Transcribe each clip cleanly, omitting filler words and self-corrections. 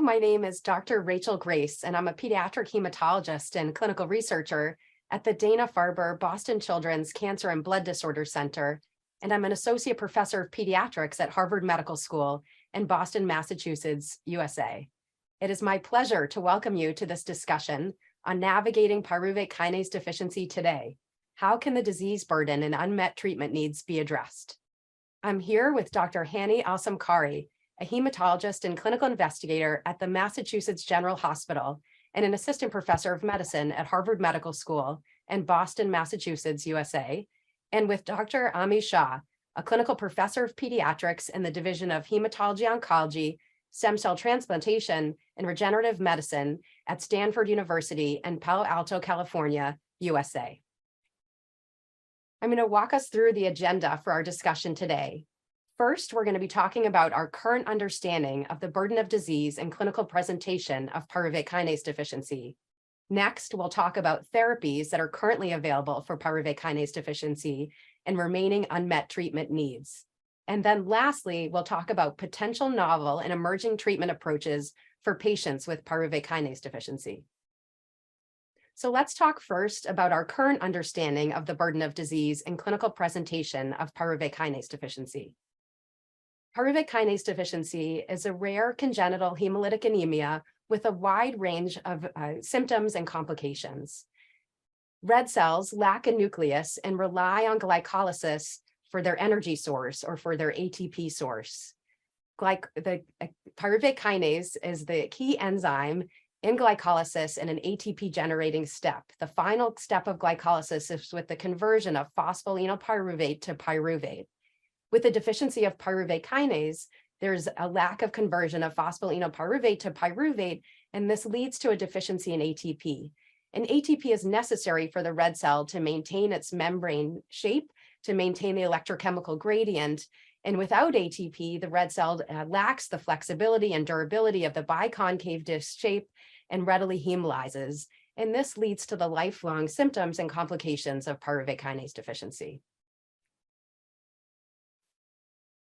my name is Dr. Rachael Grace, and I'm a pediatric hematologist and clinical researcher at the Dana-Farber Boston Children's Cancer and Blood Disorder Center, and I'm an associate professor of pediatrics at Harvard Medical School in Boston, Massachusetts, USA. It is my pleasure to welcome you to this discussion on navigating pyruvate kinase deficiency today. How can the disease burden and unmet treatment needs be addressed? I'm here with Dr. Hanny Al-Samkari, a hematologist and clinical investigator at the Massachusetts General Hospital and an assistant professor of medicine at Harvard Medical School in Boston, Massachusetts, USA, and with Dr. Shah, a clinical professor of pediatrics in the Division of Hematology Oncology, Stem Cell Transplantation, and Regenerative Medicine at Stanford University in Palo Alto, California, USA. I'm going to walk us through the agenda for our discussion today. First, we're going to be talking about our current understanding of the burden of disease and clinical presentation of pyruvate kinase deficiency. Next, we'll talk about therapies that are currently available for pyruvate kinase deficiency and remaining unmet treatment needs. And then lastly, we'll talk about potential novel and emerging treatment approaches for patients with pyruvate kinase deficiency. So let's talk first about our current understanding of the burden of disease and clinical presentation of pyruvate kinase deficiency. Pyruvate kinase deficiency is a rare congenital hemolytic anemia with a wide range of symptoms and complications. Red cells lack a nucleus and rely on glycolysis for their energy source or for their ATP source. The pyruvate kinase is the key enzyme in glycolysis and an ATP generating step. The final step of glycolysis is with the conversion of phosphoenolpyruvate to pyruvate. With the deficiency of pyruvate kinase, there's a lack of conversion of phosphoenolpyruvate to pyruvate, and this leads to a deficiency in ATP. And ATP is necessary for the red cell to maintain its membrane shape, to maintain the electrochemical gradient. And without ATP, the red cell lacks the flexibility and durability of the biconcave disc shape and readily hemolyzes. And this leads to the lifelong symptoms and complications of pyruvate kinase deficiency.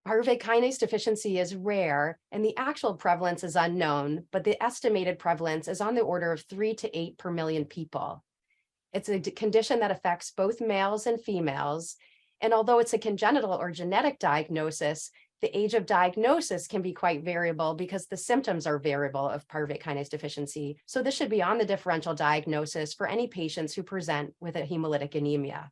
Pyruvate kinase deficiency is rare, and the actual prevalence is unknown, but the estimated prevalence is on the order of 3 to 8 per million people. It's a condition that affects both males and females, and although it's a congenital or genetic diagnosis, the age of diagnosis can be quite variable because the symptoms are variable of pyruvate kinase deficiency. So this should be on the differential diagnosis for any patients who present with a hemolytic anemia.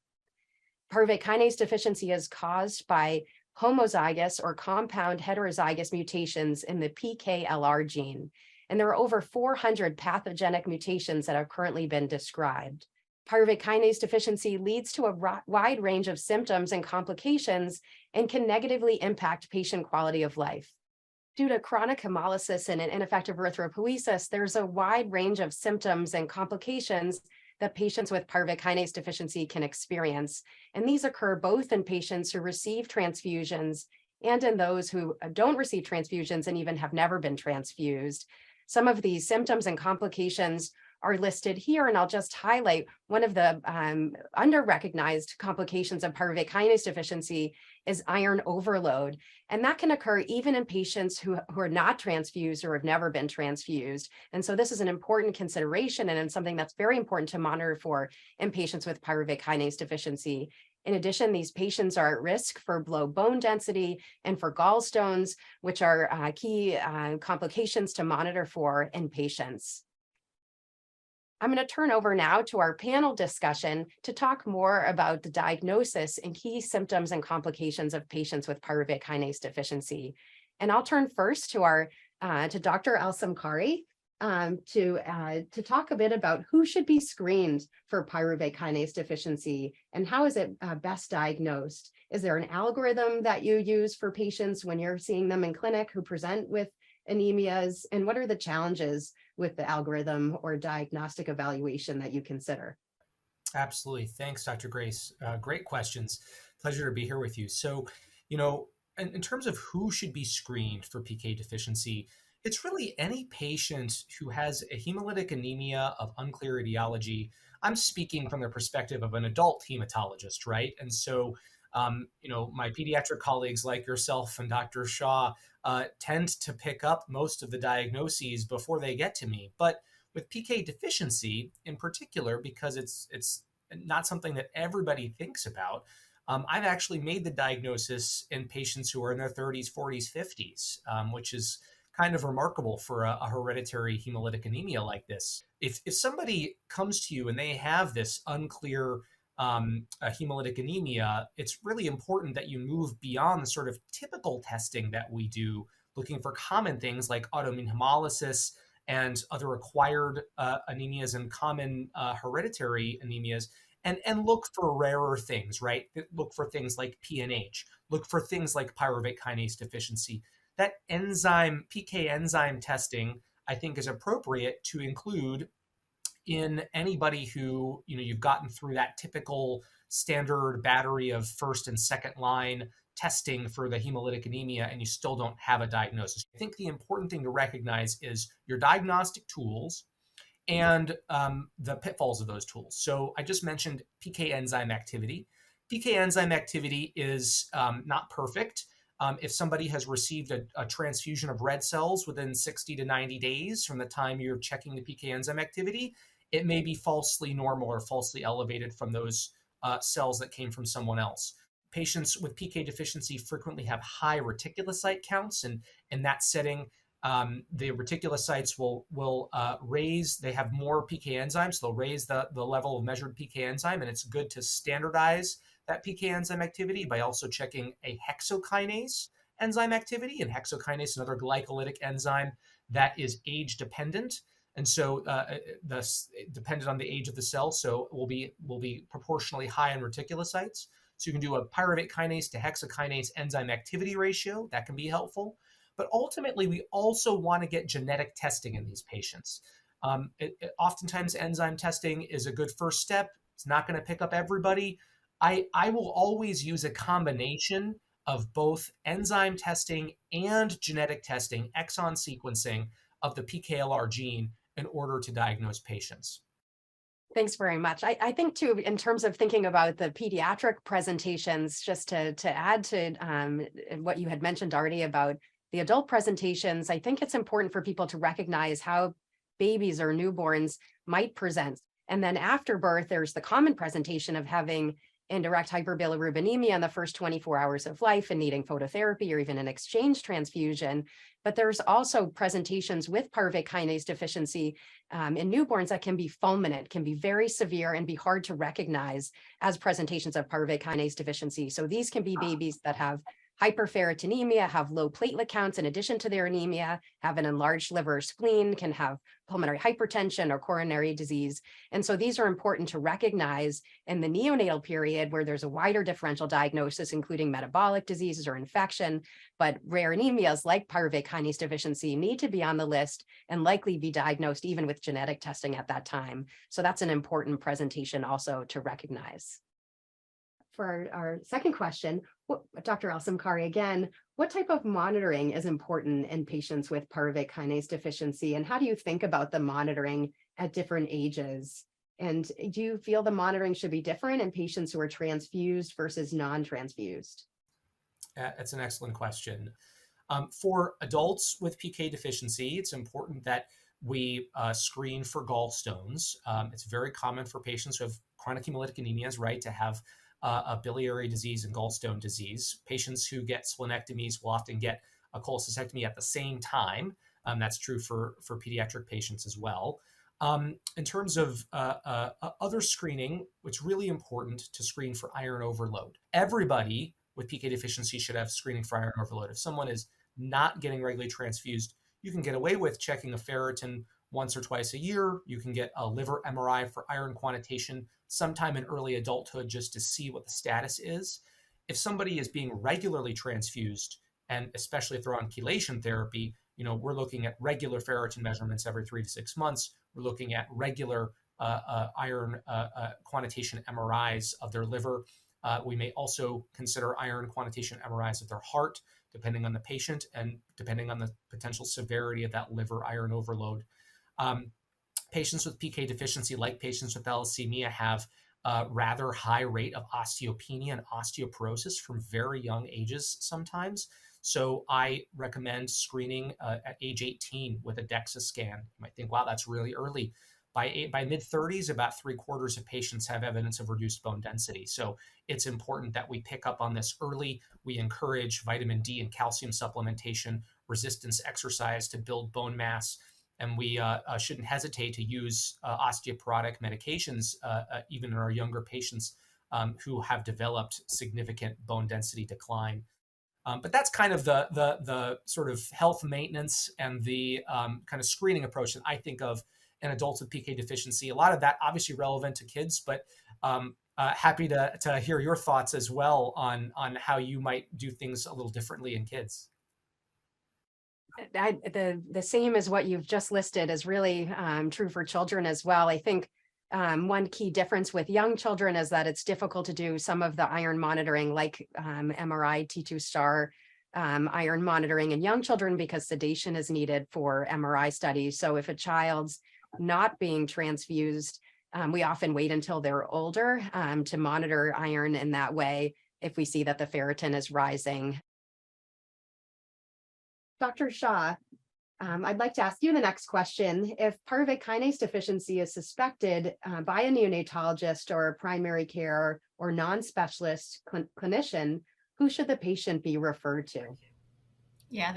Pyruvate kinase deficiency is caused by homozygous or compound heterozygous mutations in the PKLR gene. And there are over 400 pathogenic mutations that have currently been described. Pyruvate kinase deficiency leads to a wide range of symptoms and complications and can negatively impact patient quality of life. Due to chronic hemolysis and an ineffective erythropoiesis, there's a wide range of symptoms and complications that patients with pyruvate kinase deficiency can experience. And these occur both in patients who receive transfusions and in those who don't receive transfusions and even have never been transfused. Some of these symptoms and complications are listed here, and I'll just highlight one of the under-recognized complications of pyruvate kinase deficiency is iron overload. And that can occur even in patients who are not transfused or have never been transfused. And so this is an important consideration and something that's very important to monitor for in patients with pyruvate kinase deficiency. In addition, these patients are at risk for low bone density and for gallstones, which are key complications to monitor for in patients. I'm going to turn over now to our panel discussion to talk more about the diagnosis and key symptoms and complications of patients with pyruvate kinase deficiency. And I'll turn first to Dr. Al-Samkari to talk a bit about who should be screened for pyruvate kinase deficiency and how is it best diagnosed. Is there an algorithm that you use for patients when you're seeing them in clinic who present with anemias, and what are the challenges with the algorithm or diagnostic evaluation that you consider? Absolutely. Thanks, Dr. Grace. Great questions. Pleasure to be here with you. So, in terms of who should be screened for PK deficiency, it's really any patient who has a hemolytic anemia of unclear etiology. I'm speaking from the perspective of an adult hematologist, right? And so My pediatric colleagues like yourself and Dr. Shah tend to pick up most of the diagnoses before they get to me. But with PK deficiency in particular, because it's not something that everybody thinks about, I've actually made the diagnosis in patients who are in their 30s, 40s, 50s, which is kind of remarkable for a hereditary hemolytic anemia like this. If somebody comes to you and they have this unclear hemolytic anemia, it's really important that you move beyond the sort of typical testing that we do, looking for common things like autoimmune hemolysis and other acquired anemias and common hereditary anemias, and look for rarer things, right? Look for things like PNH, look for things like pyruvate kinase deficiency. That enzyme, PK enzyme testing, I think is appropriate to include in anybody who, you've gotten through that typical standard battery of first and second line testing for the hemolytic anemia and you still don't have a diagnosis. I think the important thing to recognize is your diagnostic tools and the pitfalls of those tools. So I just mentioned PK enzyme activity. PK enzyme activity is not perfect. If somebody has received a transfusion of red cells within 60 to 90 days from the time you're checking the PK enzyme activity, it may be falsely normal or falsely elevated from those cells that came from someone else. Patients with PK deficiency frequently have high reticulocyte counts, and in that setting, the reticulocytes will raise. They have more PK enzymes, so they'll raise the level of measured PK enzyme, and it's good to standardize that PK enzyme activity by also checking a hexokinase enzyme activity. And hexokinase is another glycolytic enzyme that is age dependent, and so dependent on the age of the cell, so will be proportionally high in reticulocytes. So you can do a pyruvate kinase to hexokinase enzyme activity ratio. That can be helpful. But ultimately, we also want to get genetic testing in these patients. Oftentimes, enzyme testing is a good first step. It's not going to pick up everybody. I will always use a combination of both enzyme testing and genetic testing, exon sequencing of the PKLR gene in order to diagnose patients. Thanks very much. I think too, in terms of thinking about the pediatric presentations, just to add to what you had mentioned already about the adult presentations, I think it's important for people to recognize how babies or newborns might present. And then after birth, there's the common presentation of having indirect hyperbilirubinemia in the first 24 hours of life and needing phototherapy or even an exchange transfusion. But there's also presentations with pyruvate kinase deficiency in newborns that can be fulminant, can be very severe and be hard to recognize as presentations of pyruvate kinase deficiency. So these can be babies that have hyperferritinemia, have low platelet counts in addition to their anemia, have an enlarged liver or spleen, can have pulmonary hypertension or coronary disease. And so these are important to recognize in the neonatal period where there's a wider differential diagnosis, including metabolic diseases or infection, but rare anemias like pyruvate kinase deficiency need to be on the list and likely be diagnosed even with genetic testing at that time. So that's an important presentation also to recognize. For our second question, Dr. Al-Samkari, again, what type of monitoring is important in patients with pyruvate kinase deficiency, and how do you think about the monitoring at different ages? And do you feel the monitoring should be different in patients who are transfused versus non-transfused? That's an excellent question. For adults with PK deficiency, it's important that we screen for gallstones. It's very common for patients who have chronic hemolytic anemias, right, to have a biliary disease and gallstone disease. Patients who get splenectomies will often get a cholecystectomy at the same time. That's true for pediatric patients as well. In terms of other screening, it's really important to screen for iron overload. Everybody with PK deficiency should have screening for iron overload. If someone is not getting regularly transfused, you can get away with checking a ferritin once or twice a year. You can get a liver MRI for iron quantitation sometime in early adulthood just to see what the status is. If somebody is being regularly transfused, and especially if they're on chelation therapy, we're looking at regular ferritin measurements every 3 to 6 months. We're looking at regular iron quantitation MRIs of their liver. We may also consider iron quantitation MRIs of their heart, depending on the patient and depending on the potential severity of that liver iron overload. Patients with PK deficiency, like patients with thalassemia, have rather high rate of osteopenia and osteoporosis from very young ages sometimes. So I recommend screening at age 18 with a DEXA scan. You might think, wow, that's really early. By mid 30s, about 3/4 of patients have evidence of reduced bone density. So it's important that we pick up on this early. We encourage vitamin D and calcium supplementation, resistance exercise to build bone mass. And we shouldn't hesitate to use osteoporotic medications, even in our younger patients who have developed significant bone density decline. But that's kind of the sort of health maintenance and the kind of screening approach that I think of in adults with PK deficiency. A lot of that obviously relevant to kids, but happy to hear your thoughts as well on how you might do things a little differently in kids. The same as what you've just listed is really true for children as well. I think one key difference with young children is that it's difficult to do some of the iron monitoring like MRI, T2 star iron monitoring in young children because sedation is needed for MRI studies. So if a child's not being transfused, we often wait until they're older to monitor iron in that way if we see that the ferritin is rising. Dr. Shah, I'd like to ask you the next question. If pyruvate kinase deficiency is suspected by a neonatologist or a primary care or non-specialist clinician, who should the patient be referred to? Yeah,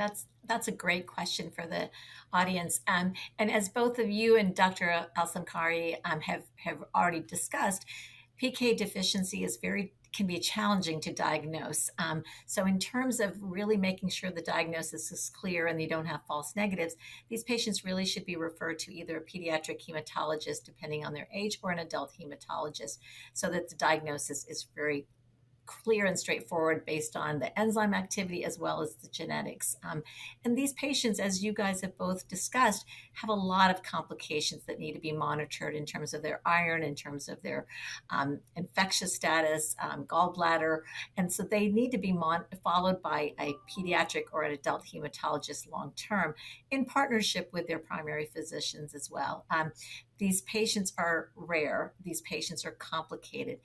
that's a great question for the audience. And as both of you and Dr. Al-Samkari have already discussed, PK deficiency can be challenging to diagnose. So in terms of really making sure the diagnosis is clear and you don't have false negatives, these patients really should be referred to either a pediatric hematologist, depending on their age, or an adult hematologist, so that the diagnosis is very clear and straightforward based on the enzyme activity as well as the genetics. And these patients, as you guys have both discussed, have a lot of complications that need to be monitored in terms of their iron, in terms of their infectious status, gallbladder. And so they need to be followed by a pediatric or an adult hematologist long term in partnership with their primary physicians as well. These patients are rare. These patients are complicated.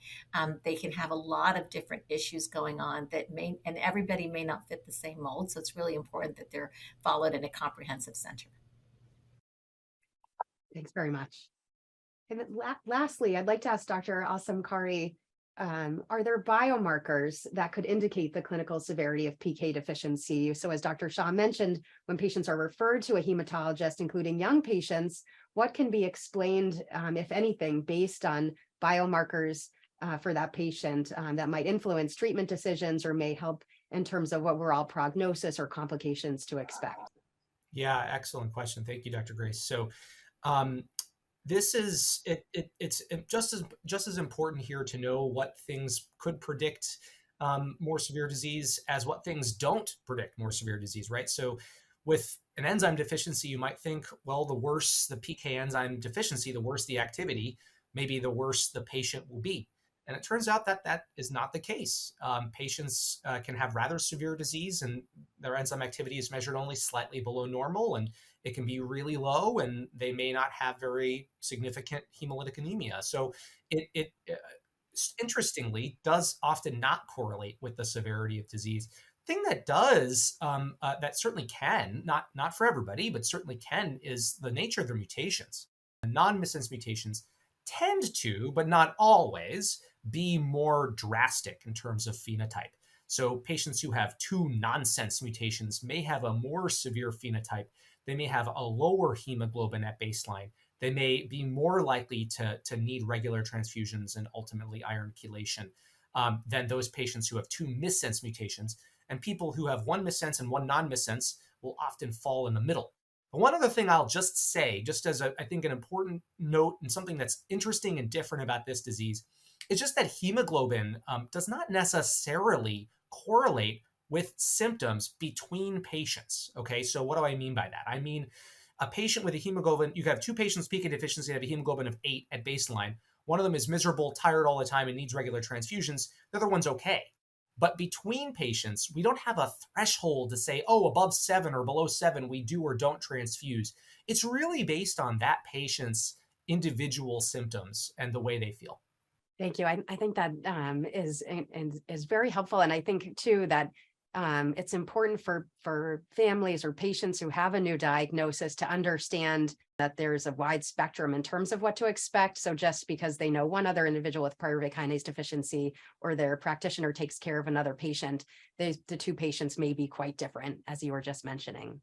They can have a lot of different issues going on and everybody may not fit the same mold. So it's really important that they're followed in a comprehensive center. Thanks very much. And then lastly, I'd like to ask Dr. Al-Samkari, are there biomarkers that could indicate the clinical severity of PK deficiency? So as Dr. Shah mentioned, when patients are referred to a hematologist, including young patients, what can be explained, if anything, based on biomarkers for that patient that might influence treatment decisions or may help in terms of overall prognosis or complications to expect? Yeah, excellent question. Thank you, Dr. Grace. So this is it's just as important here to know what things could predict more severe disease as what things don't predict more severe disease, right? So with an enzyme deficiency, you might think, well, the worse the PK enzyme deficiency, the worse the activity, maybe the worse the patient will be. And it turns out that that is not the case. Patients can have rather severe disease and their enzyme activity is measured only slightly below normal, and it can be really low, and they may not have very significant hemolytic anemia. So it interestingly does often not correlate with the severity of disease. Thing that does, that certainly can, not for everybody, but certainly can, is the nature of their mutations. Non-missense mutations tend to, but not always, be more drastic in terms of phenotype. So patients who have two nonsense mutations may have a more severe phenotype. They may have a lower hemoglobin at baseline. They may be more likely to need regular transfusions and ultimately iron chelation than those patients who have two missense mutations. And people who have one missense and one non-missense will often fall in the middle. But one other thing I'll just say, just as I think an important note and something that's interesting and different about this disease, is just that hemoglobin does not necessarily correlate with symptoms between patients. Okay, so what do I mean by that? I mean, a patient with a hemoglobin, you have two patients with PK deficiency that have a hemoglobin of 8 at baseline. One of them is miserable, tired all the time, and needs regular transfusions. The other one's okay. But between patients, we don't have a threshold to say, oh, above 7 or below 7, we do or don't transfuse. It's really based on that patient's individual symptoms and the way they feel. Thank you. I think that is very helpful. And I think too that it's important for families or patients who have a new diagnosis to understand that there's a wide spectrum in terms of what to expect. So just because they know one other individual with pyruvate kinase deficiency or their practitioner takes care of another patient, the two patients may be quite different, as you were just mentioning.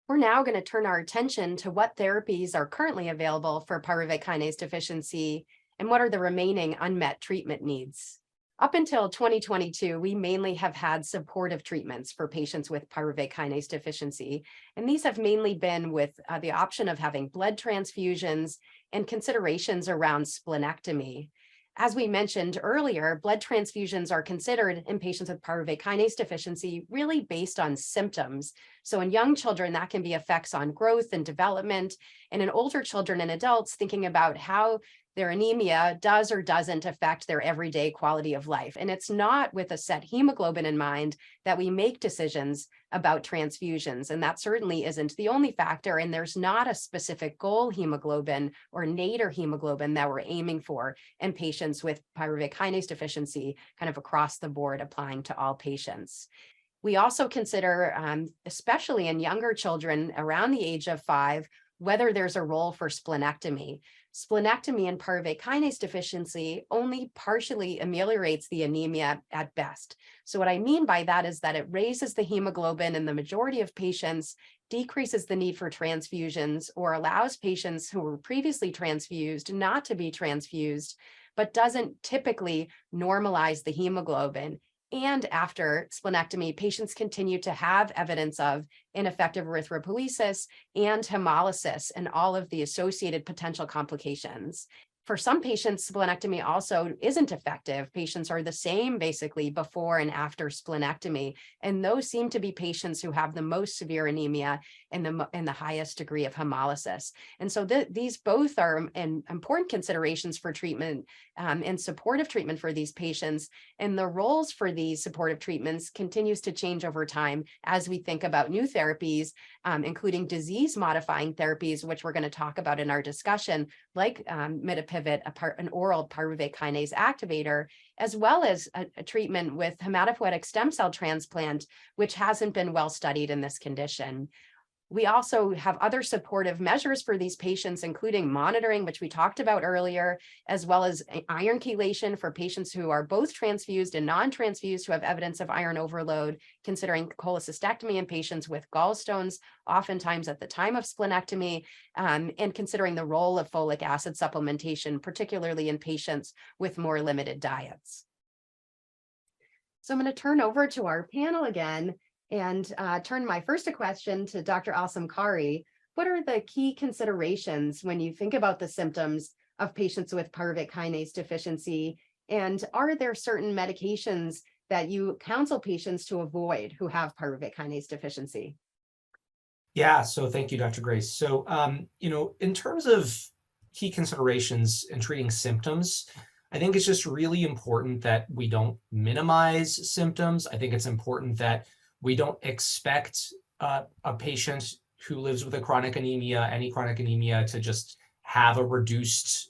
We're now going to turn our attention to what therapies are currently available for pyruvate kinase deficiency and what are the remaining unmet treatment needs. Up until 2022, we mainly have had supportive treatments for patients with pyruvate kinase deficiency, and these have mainly been with the option of having blood transfusions and considerations around splenectomy. As we mentioned earlier, blood transfusions are considered in patients with pyruvate kinase deficiency really based on symptoms. So in young children, that can be effects on growth and development, and in older children and adults, thinking about how their anemia does or doesn't affect their everyday quality of life. And it's not with a set hemoglobin in mind that we make decisions about transfusions. And that certainly isn't the only factor. And there's not a specific goal hemoglobin or nadir hemoglobin that we're aiming for in patients with pyruvate kinase deficiency, kind of across the board, applying to all patients. We also consider, especially in younger children around the age of 5, whether there's a role for splenectomy. Splenectomy in pyruvate kinase deficiency only partially ameliorates the anemia at best. So what I mean by that is that it raises the hemoglobin in the majority of patients, decreases the need for transfusions, or allows patients who were previously transfused not to be transfused, but doesn't typically normalize the hemoglobin. And after splenectomy, patients continue to have evidence of ineffective erythropoiesis and hemolysis and all of the associated potential complications. For some patients, splenectomy also isn't effective. Patients are the same basically before and after splenectomy. And those seem to be patients who have the most severe anemia and the highest degree of hemolysis. And so these both are important considerations for treatment and supportive treatment for these patients. And the roles for these supportive treatments continues to change over time as we think about new therapies, including disease-modifying therapies, which we're going to talk about in our discussion, like mitapivat, an oral pyruvate kinase activator, as well as a treatment with hematopoietic stem cell transplant, which hasn't been well studied in this condition. We also have other supportive measures for these patients, including monitoring, which we talked about earlier, as well as iron chelation for patients who are both transfused and non-transfused who have evidence of iron overload, considering cholecystectomy in patients with gallstones, oftentimes at the time of splenectomy, and considering the role of folic acid supplementation, particularly in patients with more limited diets. So I'm going to turn over to our panel again and turn my first question to Dr. Al-Samkari. What are the key considerations when you think about the symptoms of patients with pyruvate kinase deficiency? And are there certain medications that you counsel patients to avoid who have pyruvate kinase deficiency? Yeah, so thank you, Dr. Grace. So, in terms of key considerations in treating symptoms, I think it's just really important that we don't minimize symptoms. I think it's important that we don't expect a patient who lives with a chronic anemia, any chronic anemia, to just have a reduced,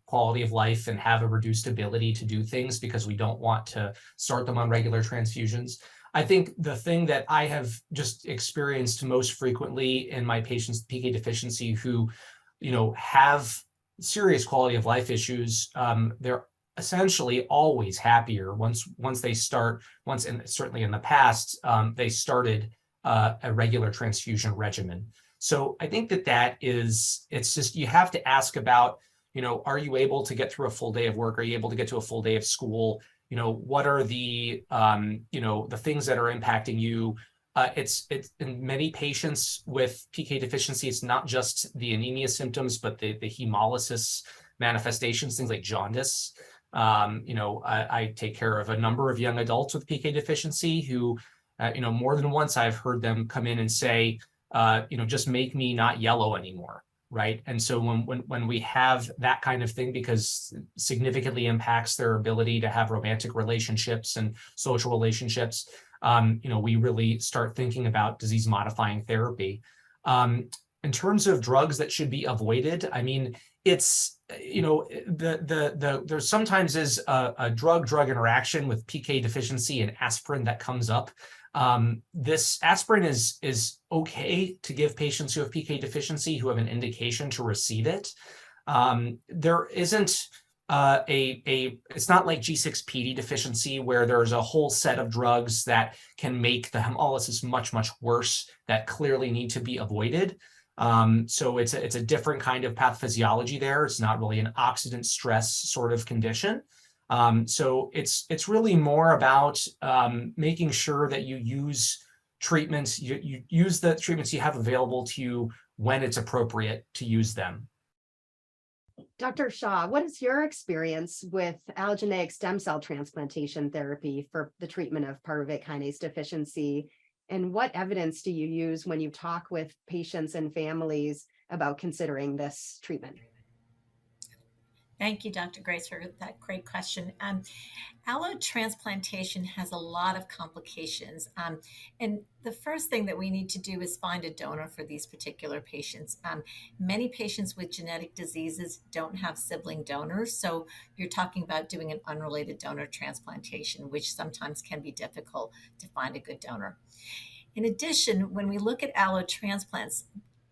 quality of life and have a reduced ability to do things because we don't want to start them on regular transfusions. I think the thing that I have just experienced most frequently in my patients with PK deficiency who, have serious quality of life issues, they're essentially always happier once they start, and certainly in the past, they started a regular transfusion regimen. So I think it's just, you have to ask about, are you able to get through a full day of work? Are you able to get to a full day of school? What are the, the things that are impacting you? It's in many patients with PK deficiency, it's not just the anemia symptoms, but the hemolysis manifestations, things like jaundice. I take care of a number of young adults with PK deficiency who, more than once I've heard them come in and say, just make me not yellow anymore, right? And so when we have that kind of thing, because significantly impacts their ability to have romantic relationships and social relationships, we really start thinking about disease-modifying therapy. In terms of drugs that should be avoided, I mean, it's, there sometimes is a drug-drug interaction with PK deficiency and aspirin that comes up. This aspirin is okay to give patients who have PK deficiency who have an indication to receive it. There isn't it's not like G6PD deficiency where there's a whole set of drugs that can make the hemolysis much, much worse that clearly need to be avoided. So it's a different kind of pathophysiology there. It's not really an oxidant stress sort of condition. So it's really more about making sure that you use treatments, you use the treatments you have available to you when it's appropriate to use them. Dr. Shah, what is your experience with allogeneic stem cell transplantation therapy for the treatment of pyruvate kinase deficiency? And what evidence do you use when you talk with patients and families about considering this treatment? Thank you, Dr. Grace, for that great question. Allotransplantation has a lot of complications. And the first thing that we need to do is find a donor for these particular patients. Many patients with genetic diseases don't have sibling donors. So you're talking about doing an unrelated donor transplantation, which sometimes can be difficult to find a good donor. In addition, when we look at allotransplants,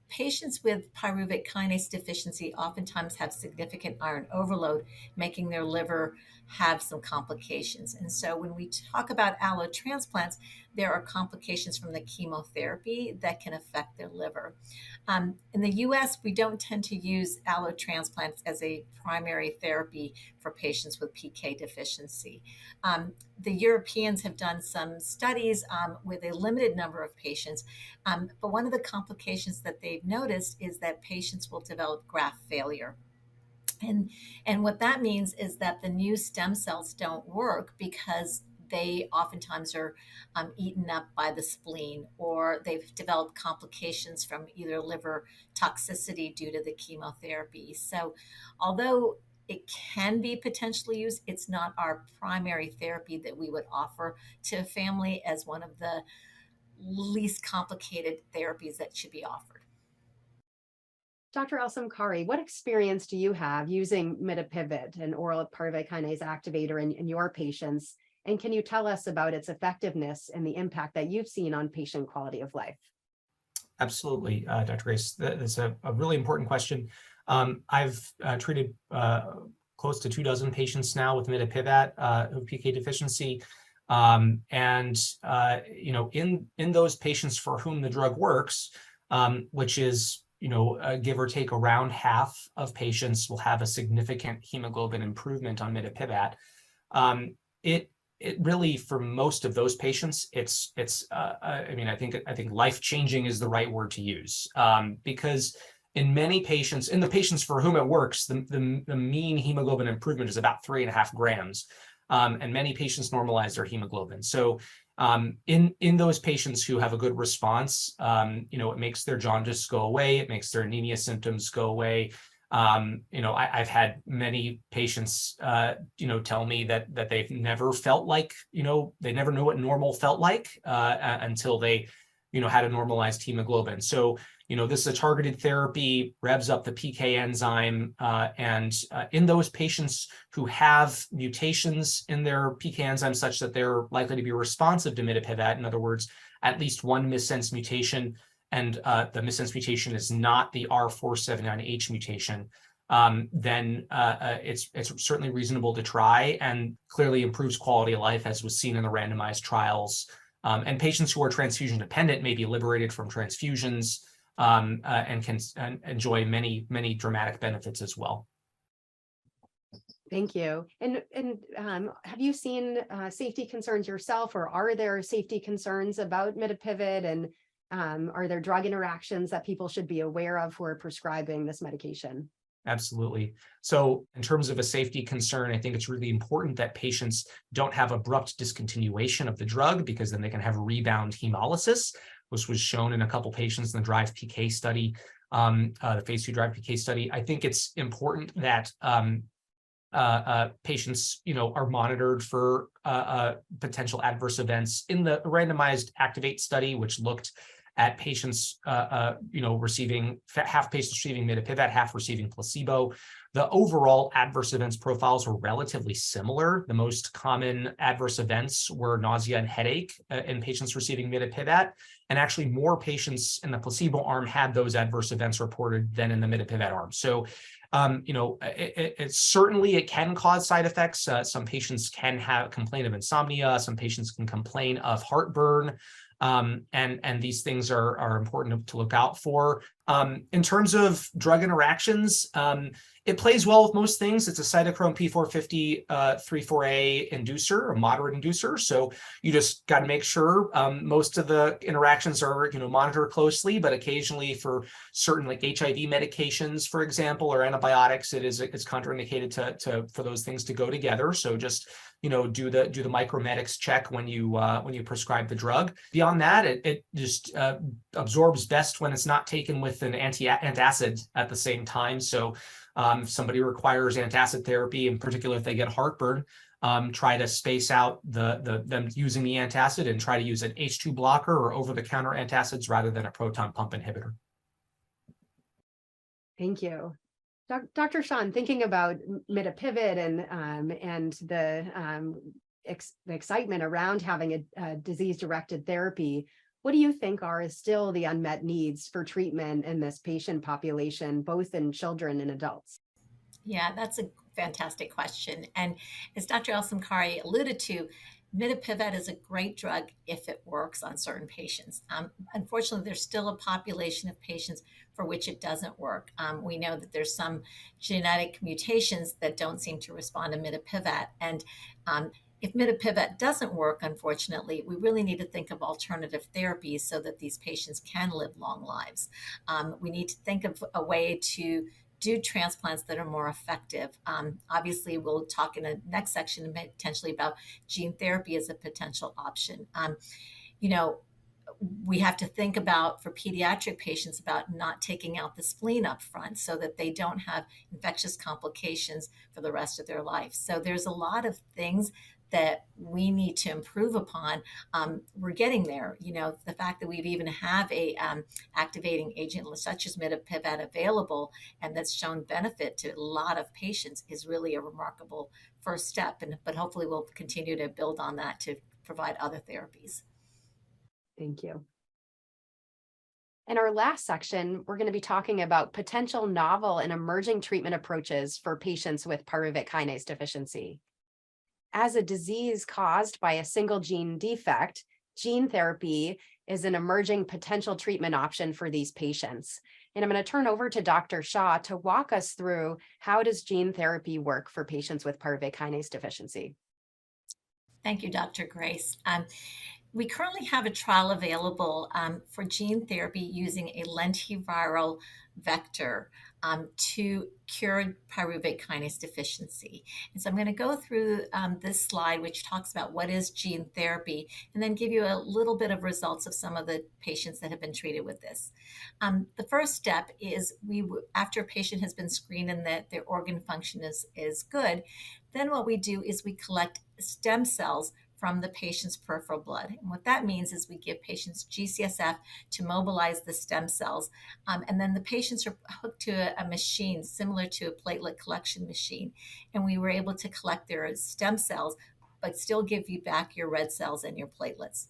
patients with pyruvate kinase deficiency oftentimes have significant iron overload, making their liver have some complications. And so when we talk about allotransplants, there are complications from the chemotherapy that can affect their liver. In the US, we don't tend to use allotransplants as a primary therapy for patients with PK deficiency. The Europeans have done some studies with a limited number of patients, but one of the complications that they've noticed is that patients will develop graft failure. And what that means is that the new stem cells don't work because they oftentimes are eaten up by the spleen, or they've developed complications from either liver toxicity due to the chemotherapy. So although it can be potentially used, it's not our primary therapy that we would offer to a family as one of the least complicated therapies that should be offered. Dr. Al-Samkari, what experience do you have using mitapivat, an oral pyruvate kinase activator, in your patients? And can you tell us about its effectiveness and the impact that you've seen on patient quality of life? Absolutely, Dr. Grace. That's a really important question. I've treated close to 24 patients now with mitapivat who have PK deficiency. In those patients for whom the drug works, which is give or take around half of patients will have a significant hemoglobin improvement on mitapivat. It really, for most of those patients, I think life-changing is the right word to use, because in many patients, in the patients for whom it works, the mean hemoglobin improvement is about 3.5 grams, and many patients normalize their hemoglobin. So in those patients who have a good response, it makes their jaundice go away, it makes their anemia symptoms go away. I've had many patients, tell me that they've never felt like, they never knew what normal felt like until they, had a normalized hemoglobin. So, this is a targeted therapy, revs up the PK enzyme, and in those patients who have mutations in their PK enzyme such that they're likely to be responsive to mitapivat, in other words, at least one missense mutation, and the missense mutation is not the R479H mutation, then it's certainly reasonable to try and clearly improves quality of life, as was seen in the randomized trials. And patients who are transfusion dependent may be liberated from transfusions and can enjoy many, many dramatic benefits as well. Thank you. And have you seen safety concerns yourself, or are there safety concerns about mitapivat? And are there drug interactions that people should be aware of who are prescribing this medication? Absolutely. So in terms of a safety concern, I think it's really important that patients don't have abrupt discontinuation of the drug, because then they can have rebound hemolysis, which was shown in a couple patients in the DRIVE PK study, the phase 2 DRIVE PK study. I think it's important that patients, are monitored for potential adverse events. In the randomized ACTIVATE study, which looked at patients, receiving half patients receiving mitapivat, half receiving placebo. The overall adverse events profiles were relatively similar. The most common adverse events were nausea and headache in patients receiving mitapivat, and actually more patients in the placebo arm had those adverse events reported than in the mitapivat arm. So, certainly it can cause side effects. Some patients can complain of insomnia. Some patients can complain of heartburn. And these things are important to look out for. In terms of drug interactions, it plays well with most things. It's a cytochrome P450 34A inducer, a moderate inducer. So you just got to make sure most of the interactions are monitored closely, but occasionally for certain like HIV medications, for example, or antibiotics, it's contraindicated for those things to go together. So just do the micromedics check when you prescribe the drug. Beyond that, it just absorbs best when it's not taken with an antacid at the same time. So if somebody requires antacid therapy, in particular if they get heartburn, try to space out them using the antacid and try to use an H2 blocker or over-the-counter antacids rather than a proton pump inhibitor. Thank you. Dr. Shah, thinking about mitapivat and the excitement around having a disease-directed therapy, what do you think are still the unmet needs for treatment in this patient population, both in children and adults? Yeah, that's a fantastic question. And as Dr. Al-Samkari alluded to, mitapivat is a great drug if it works on certain patients. Unfortunately, there's still a population of patients for which it doesn't work. We know that there's some genetic mutations that don't seem to respond to mitapivat. And if mitapivat doesn't work, unfortunately, we really need to think of alternative therapies so that these patients can live long lives. We need to think of a way to do transplants that are more effective. Obviously, we'll talk in the next section potentially about gene therapy as a potential option. We have to think about, for pediatric patients, about not taking out the spleen up front so that they don't have infectious complications for the rest of their life. So there's a lot of things that we need to improve upon. We're getting there. The fact that we even have a activating agent such as mitapivat available and that's shown benefit to a lot of patients is really a remarkable first step. But hopefully we'll continue to build on that to provide other therapies. Thank you. In our last section, we're going to be talking about potential novel and emerging treatment approaches for patients with pyruvate kinase deficiency. As a disease caused by a single gene defect, gene therapy is an emerging potential treatment option for these patients. And I'm going to turn over to Dr. Shah to walk us through how does gene therapy work for patients with pyruvate kinase deficiency. Thank you, Dr. Grace. We currently have a trial available for gene therapy using a lentiviral vector to cure pyruvate kinase deficiency. And so I'm going to go through this slide, which talks about what is gene therapy, and then give you a little bit of results of some of the patients that have been treated with this. The first step is after a patient has been screened and that their organ function is good, then what we do is we collect stem cells from the patient's peripheral blood. And what that means is we give patients GCSF to mobilize the stem cells. And then the patients are hooked to a machine similar to a platelet collection machine. And we were able to collect their stem cells, but still give you back your red cells and your platelets.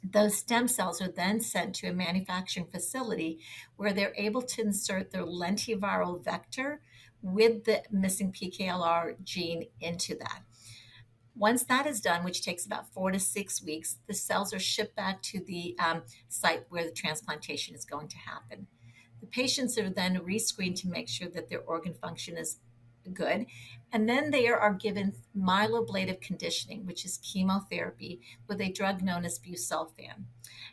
Those stem cells are then sent to a manufacturing facility where they're able to insert their lentiviral vector with the missing PKLR gene into that. Once that is done, which takes about 4 to 6 weeks, the cells are shipped back to the site where the transplantation is going to happen. The patients are then rescreened to make sure that their organ function is good. And then they are given myeloablative conditioning, which is chemotherapy, with a drug known as busulfan.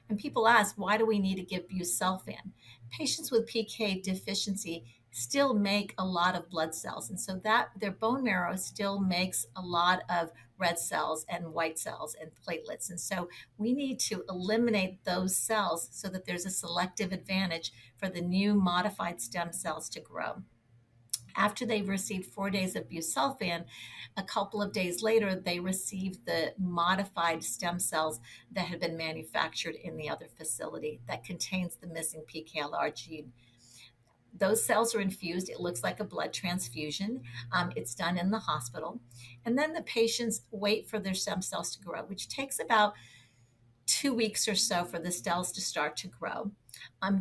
And people ask, why do we need to give busulfan? Patients with PK deficiency still make a lot of blood cells. And so that their bone marrow still makes a lot of red cells and white cells and platelets. And so we need to eliminate those cells so that there's a selective advantage for the new modified stem cells to grow. After they received 4 days of busulfan, a couple of days later, they received the modified stem cells that had been manufactured in the other facility that contains the missing PKLR gene. Those cells are infused. It looks like a blood transfusion. It's done in the hospital. And then the patients wait for their stem cells to grow, which takes about 2 weeks or so for the cells to start to grow.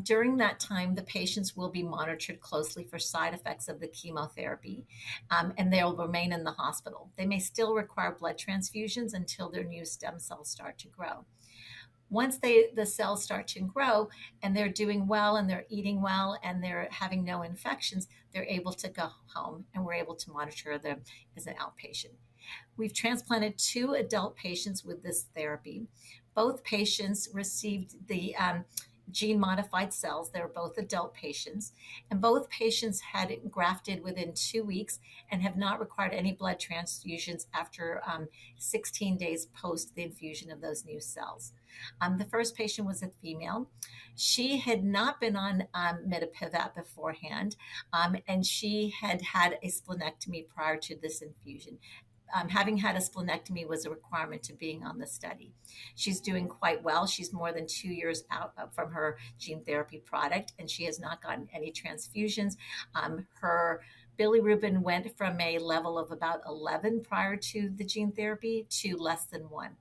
During that time, the patients will be monitored closely for side effects of the chemotherapy, and they'll remain in the hospital. They may still require blood transfusions until their new stem cells start to grow. Once the cells start to grow and they're doing well and they're eating well and they're having no infections, they're able to go home, and we're able to monitor them as an outpatient. We've transplanted 2 adult patients with this therapy. Both patients received the gene-modified cells. They were both adult patients, and both patients had grafted within 2 weeks and have not required any blood transfusions after 16 days post the infusion of those new cells. The first patient was a female. She had not been on mitapivat beforehand, and she had had a splenectomy prior to this infusion. Having had a splenectomy was a requirement to being on the study. She's doing quite well. She's more than 2 years out from her gene therapy product, and she has not gotten any transfusions. Her bilirubin went from a level of about 11 prior to the gene therapy to less than 1.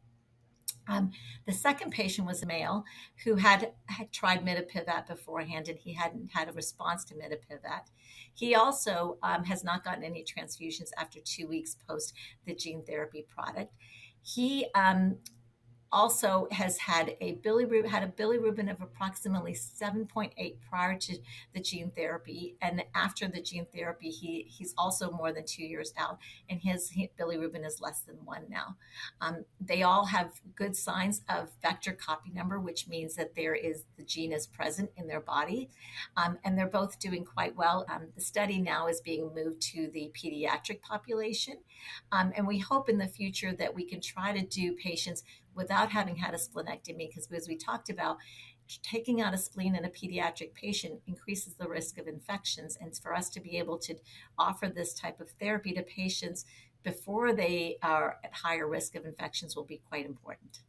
The second patient was a male who had tried mitapivat beforehand, and he hadn't had a response to mitapivat. He also has not gotten any transfusions after 2 weeks post the gene therapy product. He also has had a bilirubin of approximately 7.8 prior to the gene therapy, and after the gene therapy, he's also more than 2 years out, and his bilirubin is less than 1 now. They all have good signs of vector copy number, which means that the gene is present in their body, and they're both doing quite well. The study now is being moved to the pediatric population, and we hope in the future that we can try to do patients without having had a splenectomy, because as we talked about, taking out a spleen in a pediatric patient increases the risk of infections. And for us to be able to offer this type of therapy to patients before they are at higher risk of infections will be quite important.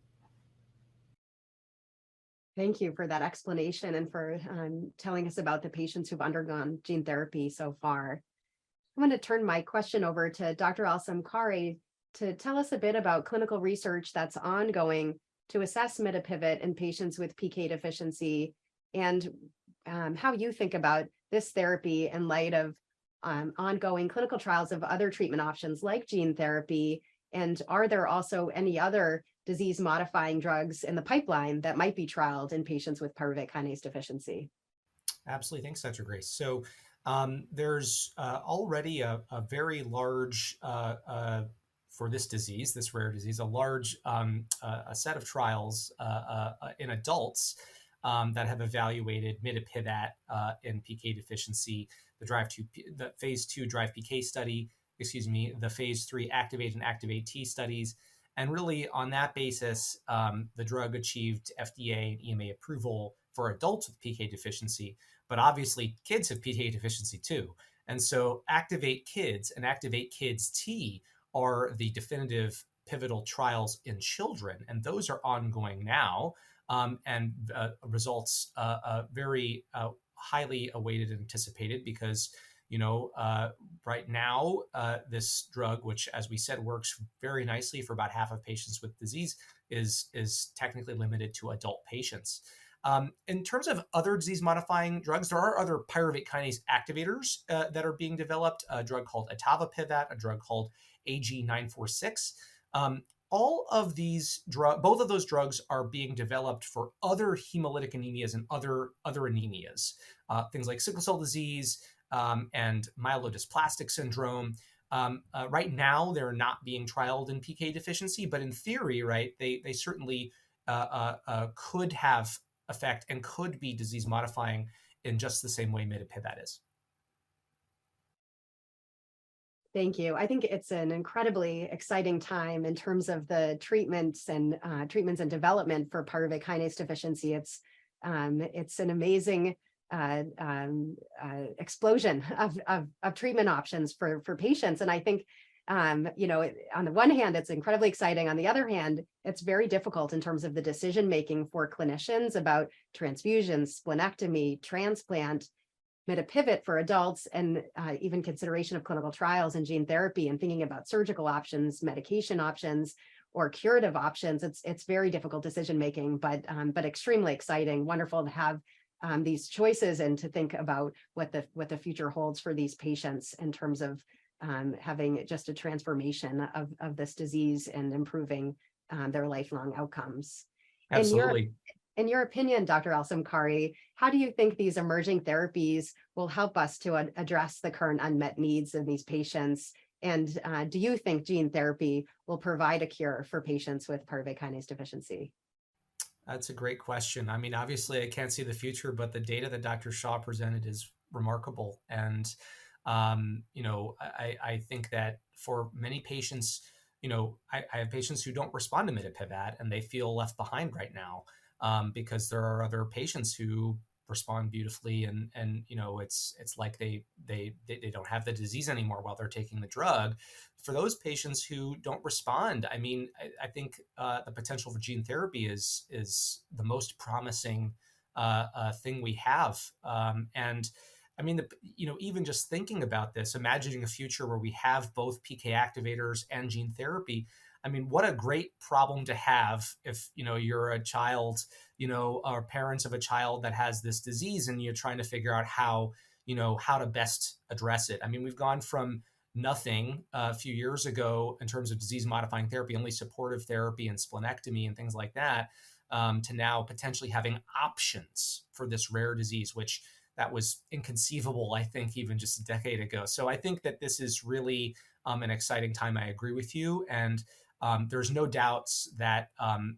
Thank you for that explanation and for telling us about the patients who've undergone gene therapy so far. I'm going to turn my question over to Dr. Al-Samkari to tell us a bit about clinical research that's ongoing to assess mitapivat in patients with PK deficiency, and how you think about this therapy in light of ongoing clinical trials of other treatment options like gene therapy, and are there also any other disease-modifying drugs in the pipeline that might be trialed in patients with pyruvate kinase deficiency? Absolutely. Thanks, Dr. Grace. So there's already a very large for this disease, this rare disease, a large a set of trials in adults that have evaluated mitapivat in PK deficiency, the phase 2 drive PK study, the phase 3 activate and activate T studies. And really on that basis, the drug achieved FDA and EMA approval for adults with PK deficiency, but obviously kids have PK deficiency too. And so Activate Kids and Activate Kids T are the definitive pivotal trials in children, and those are ongoing now, and results very highly awaited and anticipated, because right now this drug, which as we said works very nicely for about half of patients with disease, is technically limited to adult patients. In terms of other disease-modifying drugs, there are other pyruvate kinase activators that are being developed, a drug called etavopivat, a drug called AG946. All of these both of those drugs are being developed for other hemolytic anemias and other anemias, things like sickle cell disease and myelodysplastic syndrome. Right now, they're not being trialed in PK deficiency, but in theory, right, they certainly could have effect and could be disease modifying in just the same way mitapivat is. Thank you. I think it's an incredibly exciting time in terms of the treatments and development for pyruvate kinase deficiency. It's an amazing explosion of treatment options for patients. And I think, you know, on the one hand, it's incredibly exciting. On the other hand, it's very difficult in terms of the decision making for clinicians about transfusions, splenectomy, transplant, mitapivat for adults, and even consideration of clinical trials and gene therapy, and thinking about surgical options, medication options, or curative options. It's very difficult decision making, but extremely exciting. Wonderful to have these choices and to think about what the future holds for these patients in terms of having just a transformation of this disease and improving their lifelong outcomes. Absolutely. In your opinion, Dr. Al-Samkari, how do you think these emerging therapies will help us to address the current unmet needs of these patients? And do you think gene therapy will provide a cure for patients with pyruvate kinase deficiency? That's a great question. I mean, obviously, I can't see the future, but the data that Dr. Shah presented is remarkable. And, you know, I think that for many patients, you know, I have patients who don't respond to mitapivat and they feel left behind right now. Because there are other patients who respond beautifully, and you know, it's like they don't have the disease anymore while they're taking the drug. For those patients who don't respond, I mean, I think the potential for gene therapy is the most promising thing we have. And I mean, you know, even just thinking about this, imagining a future where we have both PK activators and gene therapy. I mean, what a great problem to have if, you know, you're a child, you know, or parents of a child that has this disease and you're trying to figure out how, you know, how to best address it. I mean, we've gone from nothing a few years ago in terms of disease modifying therapy, only supportive therapy and splenectomy and things like that, to now potentially having options for this rare disease, which that was inconceivable, I think, even just a decade ago. So I think that this is really an exciting time. I agree with you. And there's no doubts that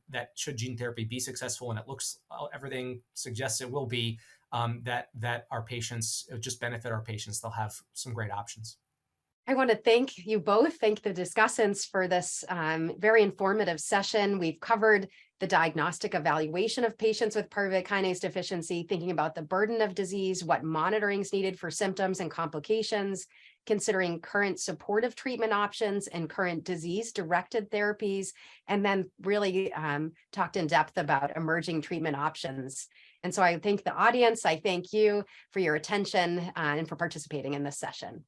that should gene therapy be successful, and it looks everything suggests it will be, that our patients just benefit our patients. They'll have some great options. I want to thank you both, thank the discussants for this very informative session. We've covered the diagnostic evaluation of patients with pyruvate kinase deficiency, thinking about the burden of disease, what monitoring is needed for symptoms and complications, considering current supportive treatment options and current disease-directed therapies, and then really talked in depth about emerging treatment options. And so I thank the audience. I thank you for your attention and for participating in this session.